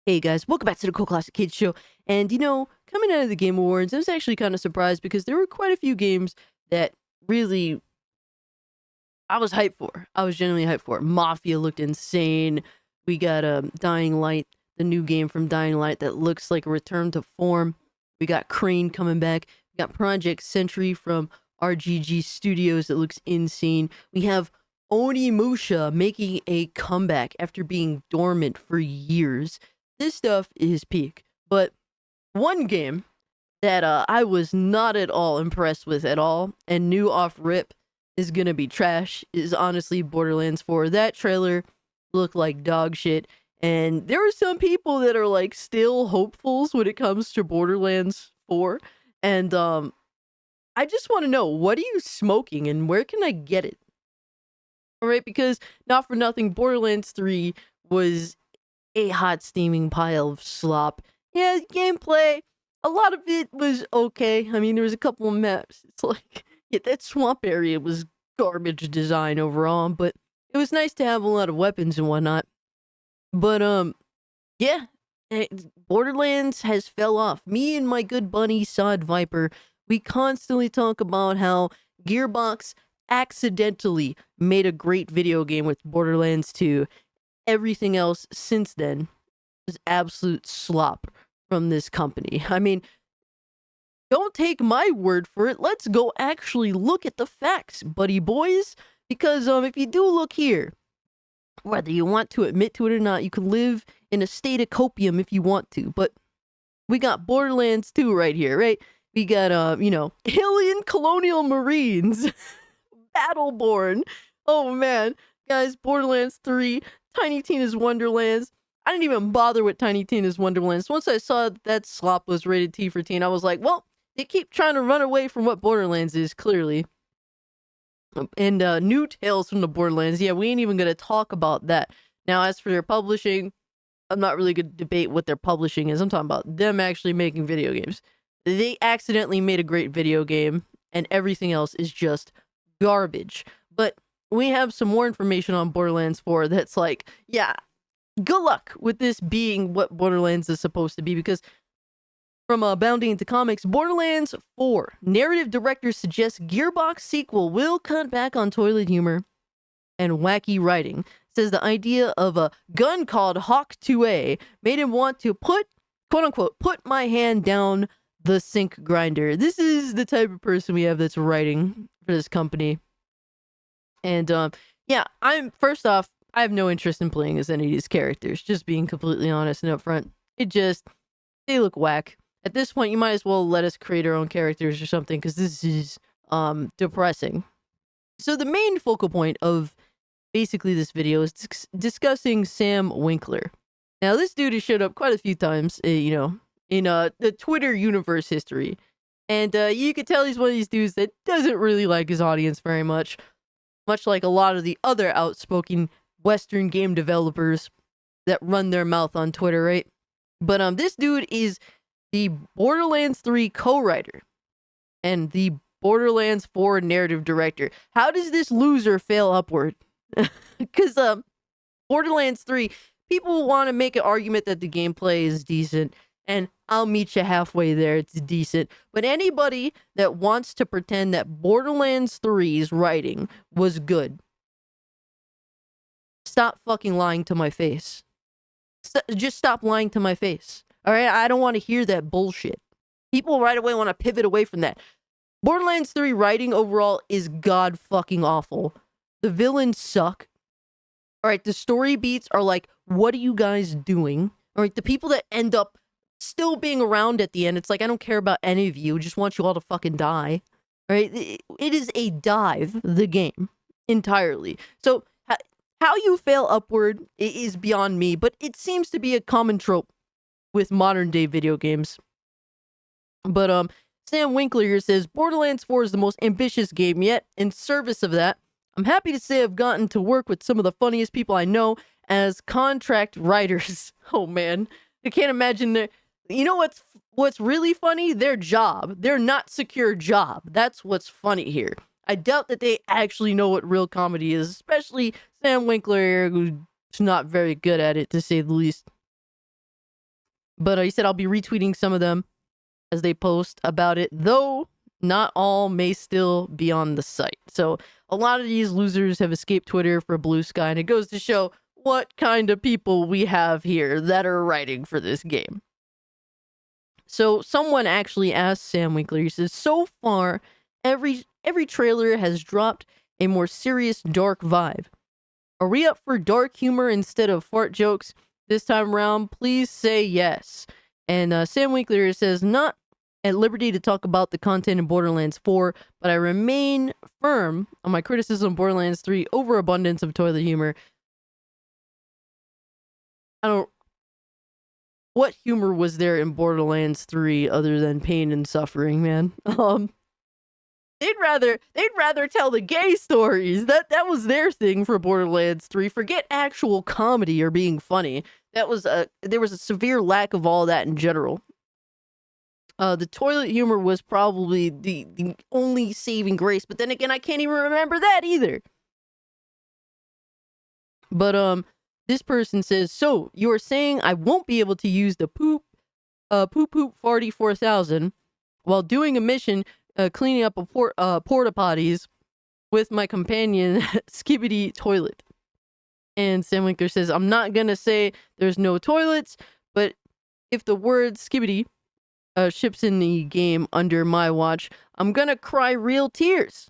Hey guys, welcome back to the Cool Classic Kids Show. And coming out of the Game Awards, I was actually kind of surprised because there were quite a few games that really I was hyped for. I was genuinely hyped for. Mafia looked insane. We got Dying Light, the new game from Dying Light that looks like a return to form. We got Crane coming back. We got Project Sentry from RGG Studios that looks insane. We have Onimusha making a comeback after being dormant for years. This stuff is peak. But one game that I was not at all impressed with at all and knew off rip is gonna be trash is honestly Borderlands 4. That trailer looked like dog shit. And there are some people that are like still hopefuls when it comes to Borderlands 4. And I just want to know, what are you smoking and where can I get it? All right, because not for nothing, Borderlands 3 was a hot steaming pile of slop. Yeah, gameplay, a lot of it was okay. I mean, there was a couple of maps. It's like, yeah, that swamp area was garbage design overall, but it was nice to have a lot of weapons and whatnot. But yeah, Borderlands has fell off. Me and my good buddy Sod Viper, we constantly talk about how Gearbox accidentally made a great video game with Borderlands 2. Everything else since then is absolute slop from this company. I mean, don't take my word for it. Let's go actually look at the facts, buddy boys. Because if you do look here, whether you want to admit to it or not, you can live in a state of copium if you want to. But we got Borderlands 2 right here, right? We got, Alien Colonial Marines, Battleborn. Oh, man. Guys, Borderlands 3, Tiny Tina's Wonderlands. I didn't even bother with Tiny Tina's Wonderlands. Once I saw that slop was rated T for teen, I was like, well, they keep trying to run away from what Borderlands is, clearly. And new Tales from the Borderlands. Yeah, we ain't even going to talk about that. Now, as for their publishing, I'm not really going to debate what their publishing is. I'm talking about them actually making video games. They accidentally made a great video game, and everything else is just garbage. But we have some more information on Borderlands 4 that's like, yeah, good luck with this being what Borderlands is supposed to be, because from Bounding into Comics, Borderlands 4 narrative director suggests Gearbox sequel will cut back on toilet humor and wacky writing. Says the idea of a gun called Hawk 2A made him want to put, quote unquote, put my hand down the sink grinder. This is the type of person we have that's writing for this company. And yeah, first off, I have no interest in playing as any of these characters, just being completely honest and upfront. They look whack. At this point, you might as well let us create our own characters or something, because this is depressing. So the main focal point of basically this video is discussing Sam Winkler. Now, this dude has showed up quite a few times, in the Twitter universe history. And you could tell he's one of these dudes that doesn't really like his audience very much like a lot of the other outspoken Western game developers that run their mouth on Twitter, right? But this dude is the Borderlands 3 co-writer and the Borderlands 4 narrative director. How does this loser fail upward? Because Borderlands 3, people want to make an argument that the gameplay is decent, and I'll meet you halfway there. It's decent. But anybody that wants to pretend that Borderlands 3's writing was good, stop fucking lying to my face. Just stop lying to my face. All right? I don't want to hear that bullshit. People right away want to pivot away from that. Borderlands 3 writing overall is god fucking awful. The villains suck. All right, the story beats are like, what are you guys doing? All right, the people that end up still being around at the end, it's like, I don't care about any of you. I just want you all to fucking die. All right, it is a dive, the game, entirely. So how you fail upward is beyond me, but it seems to be a common trope with modern day video games. But Sam Winkler here says Borderlands 4 is the most ambitious game yet. In service of that, I'm happy to say I've gotten to work with some of the funniest people I know as contract writers. Oh man, I can't imagine their. You know what's really funny? Their job. Their not secure job. That's what's funny here. I doubt that they actually know what real comedy is, especially Sam Winkler, who's not very good at it, to say the least. But he said I'll be retweeting some of them as they post about it, though not all may still be on the site. So a lot of these losers have escaped Twitter for Blue Sky, and it goes to show what kind of people we have here that are writing for this game. So someone actually asked Sam Winkler, he says, so far, every trailer has dropped a more serious, dark vibe. Are we up for dark humor instead of fart jokes this time around? Please say yes. And Sam Winkler says, not at liberty to talk about the content in Borderlands 4, but I remain firm on my criticism of Borderlands 3 overabundance of toilet humor. What humor was there in Borderlands 3 other than pain and suffering, man? They'd rather tell the gay stories. That was their thing for Borderlands 3. Forget actual comedy or being funny. There was a severe lack of all that in general. The toilet humor was probably the only saving grace, but then again, I can't even remember that either. But this person says, so you're saying I won't be able to use the poop farty 4000 while doing a mission cleaning up porta potties with my companion Skibbity Toilet. And Sam Winkler says, I'm not gonna say there's no toilets, but if the word Skibbity ships in the game under my watch, I'm gonna cry real tears.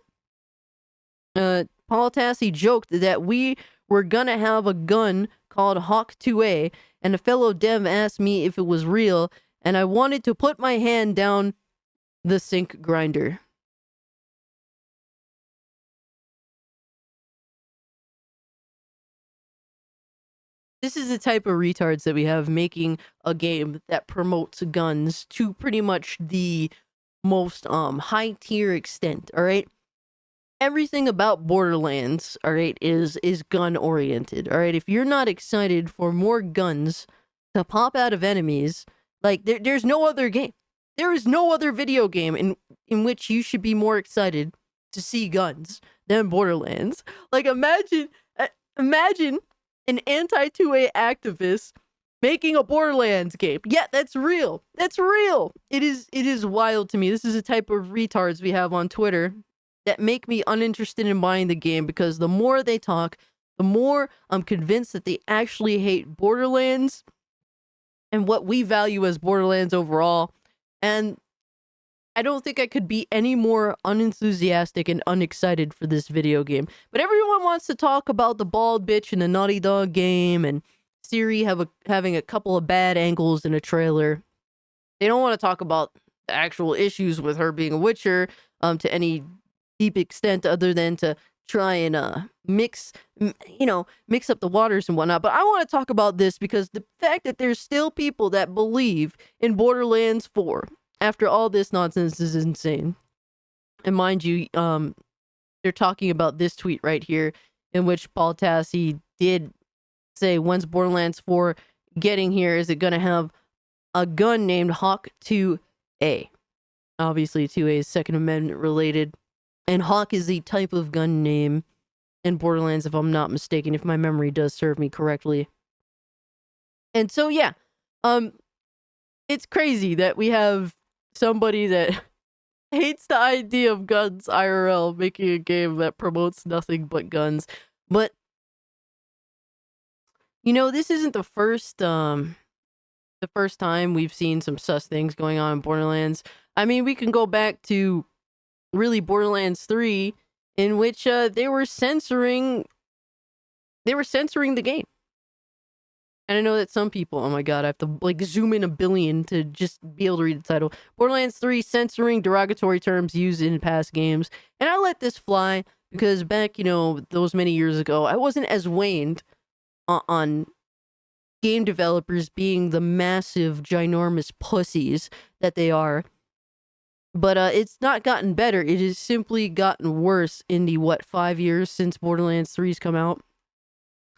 Paul Tassi joked that we were gonna have a gun called Hawk 2A, and a fellow dev asked me if it was real, and I wanted to put my hand down the sink grinder. This is the type of retards that we have making a game that promotes guns to pretty much the most high tier extent, all right? Everything about Borderlands, all right, is gun oriented, all right? If you're not excited for more guns to pop out of enemies, like there's no other game. There is no other video game in which you should be more excited to see guns than Borderlands. Like imagine an anti-2A activist making a Borderlands game. Yeah, that's real. That's real. It is wild to me. This is the type of retards we have on Twitter that make me uninterested in buying the game, because the more they talk, the more I'm convinced that they actually hate Borderlands and what we value as Borderlands overall. And I don't think I could be any more unenthusiastic and unexcited for this video game. But everyone wants to talk about the bald bitch in the Naughty Dog game and Siri having a couple of bad angles in a trailer. They don't want to talk about the actual issues with her being a Witcher to any deep extent other than to try and mix up the waters and whatnot. But I want to talk about this because the fact that there's still people that believe in Borderlands 4 after all this nonsense is insane. And mind you, they're talking about this tweet right here in which Paul Tassi did say, when's Borderlands 4 getting here? Is it going to have a gun named Hawk 2A? Obviously, 2A is Second Amendment related. And Hawk is the type of gun name in Borderlands, if I'm not mistaken, if my memory does serve me correctly. And so, yeah, it's crazy that we have somebody that hates the idea of guns IRL making a game that promotes nothing but guns. But, this isn't the first time we've seen some sus things going on in Borderlands. I mean, we can go back to really Borderlands 3, in which they were censoring the game. And I know that some people, oh my god, I have to zoom in a billion to just be able to read the title. Borderlands 3 censoring derogatory terms used in past games. And I let this fly because back, those many years ago, I wasn't as waned on game developers being the massive, ginormous pussies that they are. But it's not gotten better. It has simply gotten worse in the, 5 years since Borderlands 3's come out.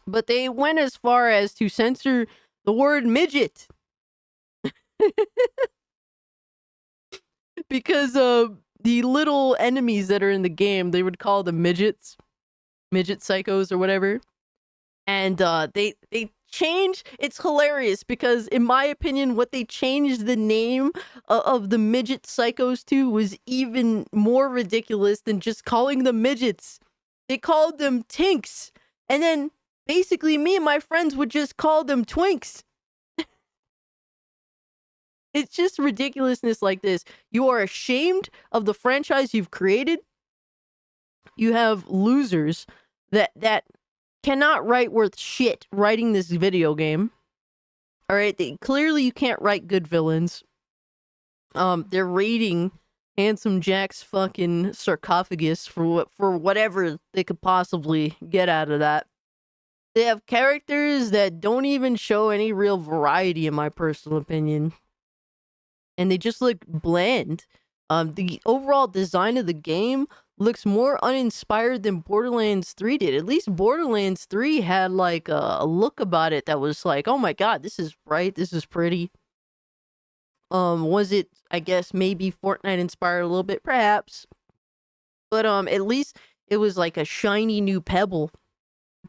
But they went as far as to censor the word midget. Because the little enemies that are in the game, they would call them midgets. Midget psychos or whatever. And they change, it's hilarious because in my opinion what they changed the name of the midget psychos to was even more ridiculous than just calling them midgets. They called them tinks, and then basically me and my friends would just call them twinks. It's just ridiculousness like this. You are ashamed of the franchise you've created. You have losers that cannot write worth shit writing this video game. All right, clearly you can't write good villains. They're raiding Handsome Jack's fucking sarcophagus for whatever they could possibly get out of that. They have characters that don't even show any real variety, in my personal opinion, and they just look bland. The overall design of the game looks more uninspired than Borderlands 3 did. At least Borderlands 3 had like a look about it that was like, oh my god, this is bright, this is pretty. Was it, I guess, maybe Fortnite inspired a little bit? Perhaps. But at least it was like a shiny new pebble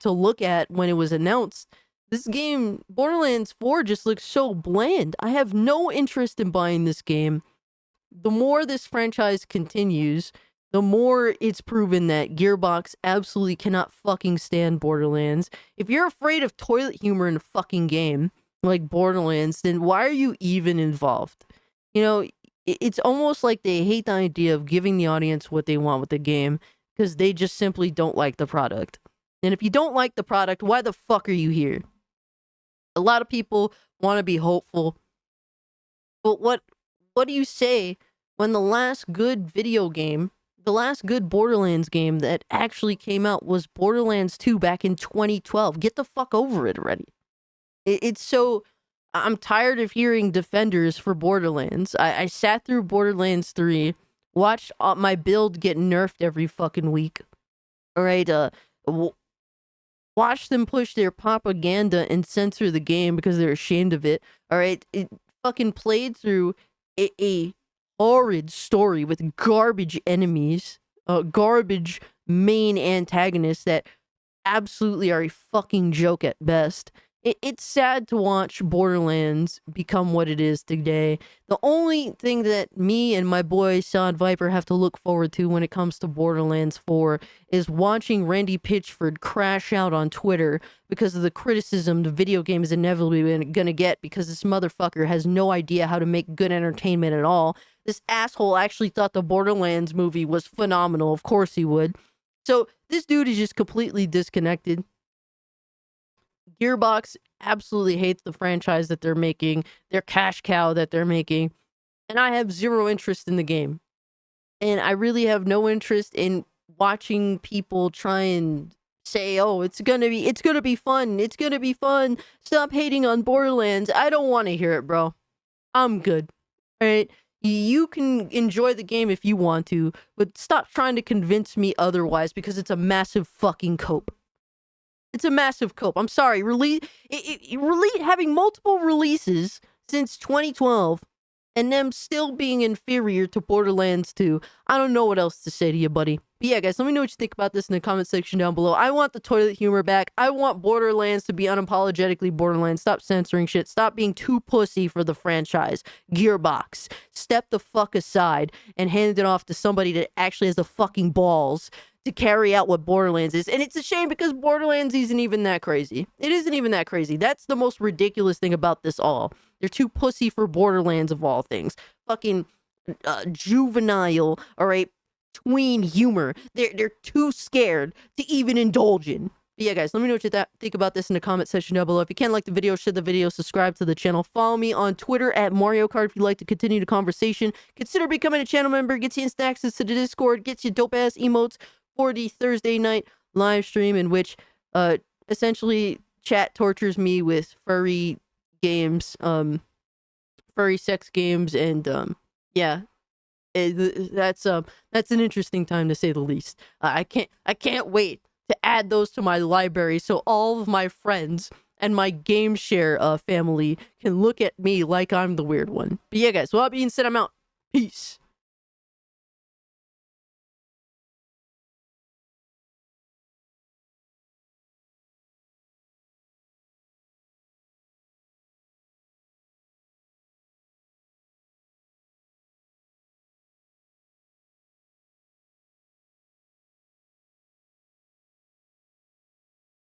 to look at when it was announced. This game, Borderlands 4, just looks so bland. I have no interest in buying this game. The more this franchise continues, the more it's proven that Gearbox absolutely cannot fucking stand Borderlands. If you're afraid of toilet humor in a fucking game like Borderlands, then why are you even involved? You know, it's almost like they hate the idea of giving the audience what they want with the game because they just simply don't like the product. And if you don't like the product, why the fuck are you here? A lot of people want to be hopeful. But what do you say when the last good video game, the last good Borderlands game that actually came out was Borderlands 2 back in 2012? Get the fuck over it already. It's so... I'm tired of hearing defenders for Borderlands. I sat through Borderlands 3, watched my build get nerfed every fucking week. Alright, watch them push their propaganda and censor the game because they're ashamed of it. Alright, it fucking played through a horrid story with garbage enemies, garbage main antagonists that absolutely are a fucking joke at best. It's sad to watch Borderlands become what it is today. The only thing that me and my boy Sod Viper have to look forward to when it comes to Borderlands 4 is watching Randy Pitchford crash out on Twitter because of the criticism the video game is inevitably gonna get because this motherfucker has no idea how to make good entertainment at all. This asshole actually thought the Borderlands movie was phenomenal. Of course he would. So this dude is just completely disconnected. Gearbox absolutely hates the franchise that they're making, their cash cow that they're making, and I have zero interest in the game. And I really have no interest in watching people try and say, "Oh, it's gonna be fun. Stop hating on Borderlands." I don't want to hear it, bro. I'm good. All right? You can enjoy the game if you want to, but stop trying to convince me otherwise because it's a massive fucking cope. It's a massive cope. I'm sorry. Having multiple releases since 2012 and them still being inferior to Borderlands 2. I don't know what else to say to you, buddy. But yeah, guys, let me know what you think about this in the comment section down below. I want the toilet humor back. I want Borderlands to be unapologetically Borderlands. Stop censoring shit. Stop being too pussy for the franchise. Gearbox, step the fuck aside and hand it off to somebody that actually has the fucking balls to carry out what Borderlands is. And it's a shame because Borderlands isn't even that crazy. It isn't even that crazy. That's the most ridiculous thing about this all. They're too pussy for Borderlands of all things. Fucking juvenile, all right, tween humor. They're too scared to even indulge in. But yeah, guys, let me know what you think about this in the comment section down below. If you can, like the video, share the video, subscribe to the channel. Follow me on Twitter at Mario Kart if you'd like to continue the conversation. Consider becoming a channel member. Gets you instant access to the Discord. Gets you dope-ass emotes for the Thursday night live stream in which essentially chat tortures me with furry games, furry sex games, and yeah, that's an interesting time to say the least. I can't wait to add those to my library so all of my friends and my game share family can look at me like I'm the weird one. But yeah, guys, with that being said, I'm out. Peace.